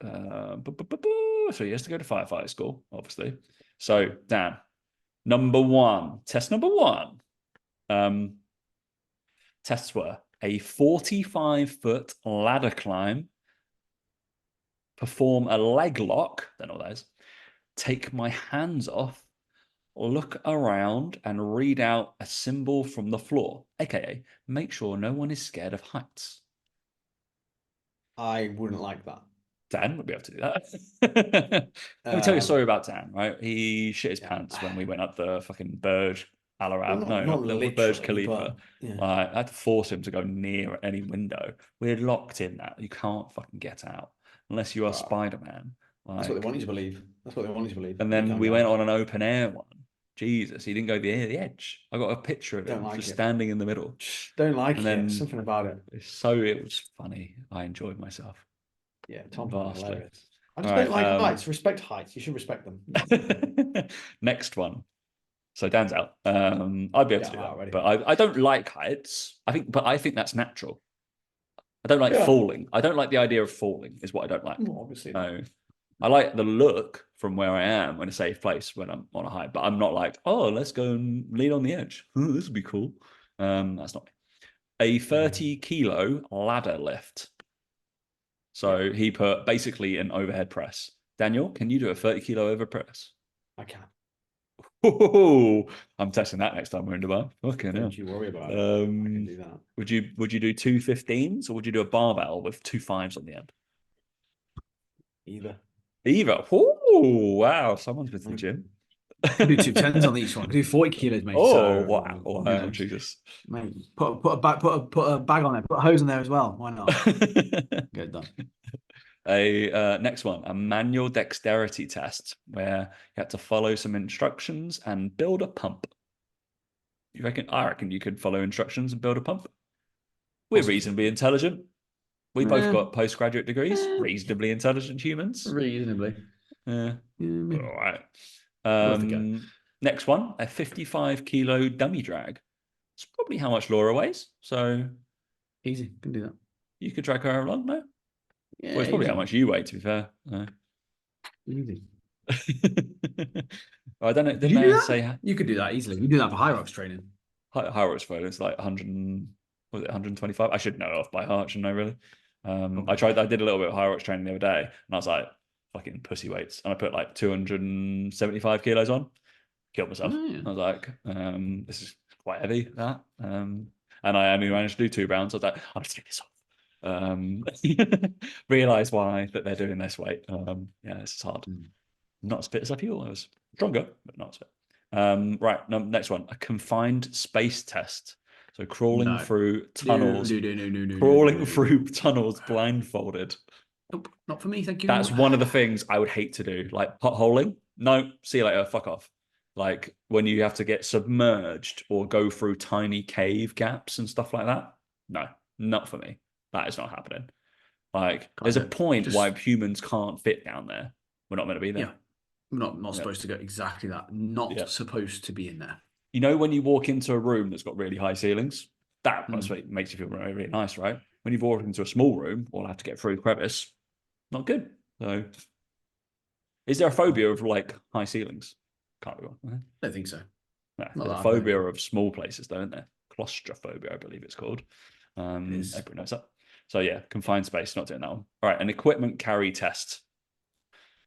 So he has to go to firefighter school, obviously. So Dan, test number one. Tests were a 45-foot ladder climb, perform a leg lock, don't know what that is, take my hands off, look around and read out a symbol from the floor, aka make sure no one is scared of heights. I wouldn't like that. Dan would be able to do that. Let me tell you a story about Dan, right? He shit his pants when we went up the fucking Burj Al Well, Arab. No, not up the Burj literally, Khalifa. but yeah. I had to force him to go near any window. We're locked in that. You can't fucking get out unless you are Wow. Spider-Man. That's what they Like, want you to believe. That's what they want you to believe. and But you then can't we get went out. on an open air one. Jesus, he didn't go the edge. I got a picture of Don't him like just it. standing in the middle. Don't like And it. then Something about it. it was funny. I enjoyed myself Yeah, Tom found it vastly. hilarious. I All just don't like right. heights. Respect heights. You should respect them. Next one. So Dan's out. I'd be able Yeah, to I'm do out that, already. but I don't like heights. I think that's natural. I don't like Yeah. falling. I don't like the idea of falling. Is what I don't like. Well, obviously not. No, I like the look from where I am in a safe place when I'm on a height, but I'm not like, oh, let's go and lean on the edge. Oh, this would be cool. That's not me. A 30-kilo ladder lift. Yeah, So he put basically an overhead press. Daniel, can you do a 30-kilo overhead press? I can. Oh, I'm testing that next time we're in Dubai. Okay, Don't now. you worry about it. I can do that. Would you do two 15s or would you do a barbell with two fives on the end? Either. Either. Oh, wow. Someone's been to the I gym. could do two tens on each one. I could do 40 kilos, mate. Oh, So, wow. you Wow, know, Jesus. mate, put a bag on there, put a hose on there as well. Why not? Get it done. Next one, a manual dexterity test where you had to follow some instructions and build a pump. You reckon? I reckon you could follow instructions and build a pump. We're Possibly. reasonably intelligent. We both Eh, got postgraduate degrees. eh, Reasonably intelligent humans. reasonably. Yeah. Yeah, maybe. All right. We'll have to go. Next one, a 55-kilo dummy drag. It's probably how much Laura weighs. So Easy. Can do that. you could drag her along, no? Well, Yeah, it's probably how easy. much you weigh, to be fair. No. Easy. I don't know. Could Didn't you do they that? say You could do that easily. You do that for high rocks training. high rocks photo? It's like 100, was it 125? I should know it off by heart, shouldn't I, really? Probably. I did a little bit of high rocks training the other day, and I was like, fucking pussy weights. And I put like 275 kilos on, killed myself. Oh, yeah. I was like, this is quite heavy, that. And I only managed to do 2 rounds. I was like, I'm just take this off. Realize why that they're doing this weight. Yeah, this is hard. Not as fit as I feel. I was stronger, but not as fit. Right, next one, a confined space test. So crawling No. through No, tunnels, no, no, no, no, no, no, crawling no. through tunnels blindfolded. Nope, not for me, thank you. That's one of the things I would hate to do. Like potholing. No, see you later. Fuck off. Like when you have to get submerged or go through tiny cave gaps and stuff like that. No, not for me. That is not happening. Like, Can't there's do a it. point Just why humans can't fit down there. We're not meant to be there. yeah, not Yeah. supposed to go exactly that. Not Yeah. supposed to be in there. You know, when you walk into a room that's got really high ceilings, that makes you feel really, really nice, right? When you walk into a small room or have to get through a crevice, not good. So, is there a phobia of like high ceilings? Can't be one. I don't think so. No, Not there's a that I've heard phobia of. of small places, though, isn't there? Claustrophobia, I believe it's called. It is. Everyone knows that. So yeah, confined space, not doing that one. All right, an equipment carry test.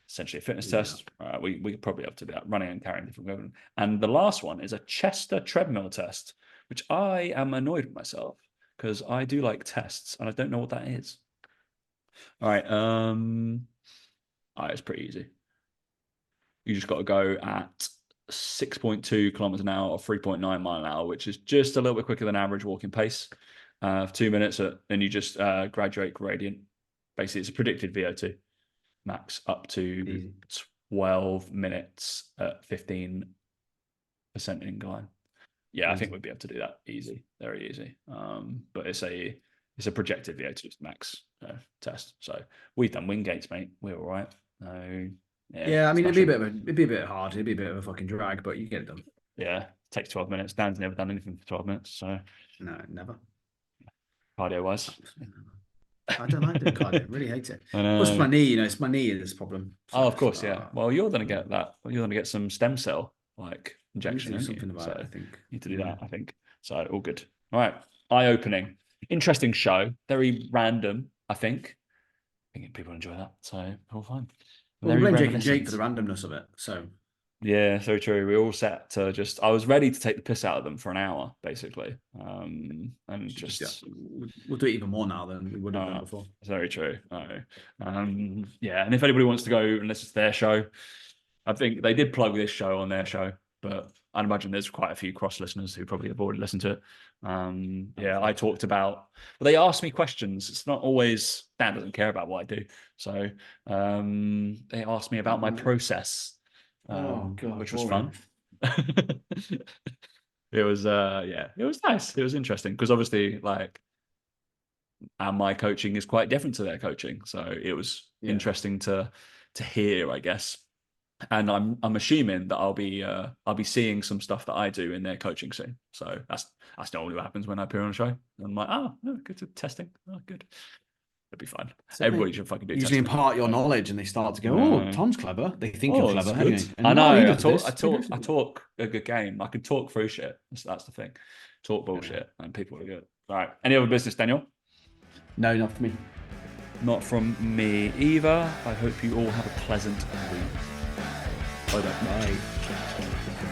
Essentially a fitness Yeah. test. We could probably have to do that, running and carrying different equipment. And the last one is a Chester treadmill test, which I am annoyed with myself because I do like tests and I don't know what that is. All right, it's pretty easy. You just got to go at 6.2 kilometers an hour or 3.9 mile an hour, which is just a little bit quicker than average walking pace. 2 minutes, and you just graduate gradient. Basically, it's a predicted VO2 max up to Easy. 12 minutes at 15% incline. Yeah, I think we'd be able to do that easy, very easy. But it's a projected VO2 max test. So we've done Wingates, mate. We're all right. No, Yeah, I mean, smashing. it'd be a bit hard. It'd be a bit of a fucking drag, but you get it done. Yeah, takes 12 minutes. Dan's never done anything for 12 minutes, so No, never. cardio wise. Absolutely never. I don't like doing cardio. I really hate it. I Plus my know. knee, it's my knee is this problem. So Oh, of it's, course, yeah. Well, you're gonna get that. You're gonna get some stem cell like I need to injection, do aren't you? something So about it, I you think. need to do Yeah. that, I think. So all good. All right. Eye-opening. Interesting show. Very random, I think. I think people enjoy that. So all fine. Well, we Very blame Jake and Jake for reminiscent. the randomness of it. So Yeah, so true. We all set to just. I was ready to take the piss out of them for an hour, basically, and yeah, just. we'll do it even more now than we would have done Uh, before. very true. Yeah, and if anybody wants to go and listen to their show, I think they did plug this show on their show, but I'd imagine there's quite a few cross listeners who probably have already listened to it. Yeah, I talked about. Well, they asked me questions. It's not always Dan doesn't care about what I do, so they asked me about my process, Oh God, which was boring. fun. It was yeah, it was nice. It was interesting because obviously like and my coaching is quite different to their coaching. So it was Yeah. interesting to hear, I guess. And I'm assuming that I'll be seeing some stuff that I do in their coaching soon. So that's normally what happens when I appear on a show. And I'm like, oh, no, good to testing. Oh, good. It'll be fine. So Everybody should fucking do usually testing. impart your So, knowledge and they start to go, oh, no. Tom's clever. They think you're Oh, it's clever good. anyway. I And know. oh, he I does talk. this. He does I this. talk a good game. I can talk through shit. That's the thing. Talk Yeah. bullshit, and people are good. All right. Any other business, Daniel? No, not for me. Not from me either. I hope you all have a pleasant week. Bye bye. Bye.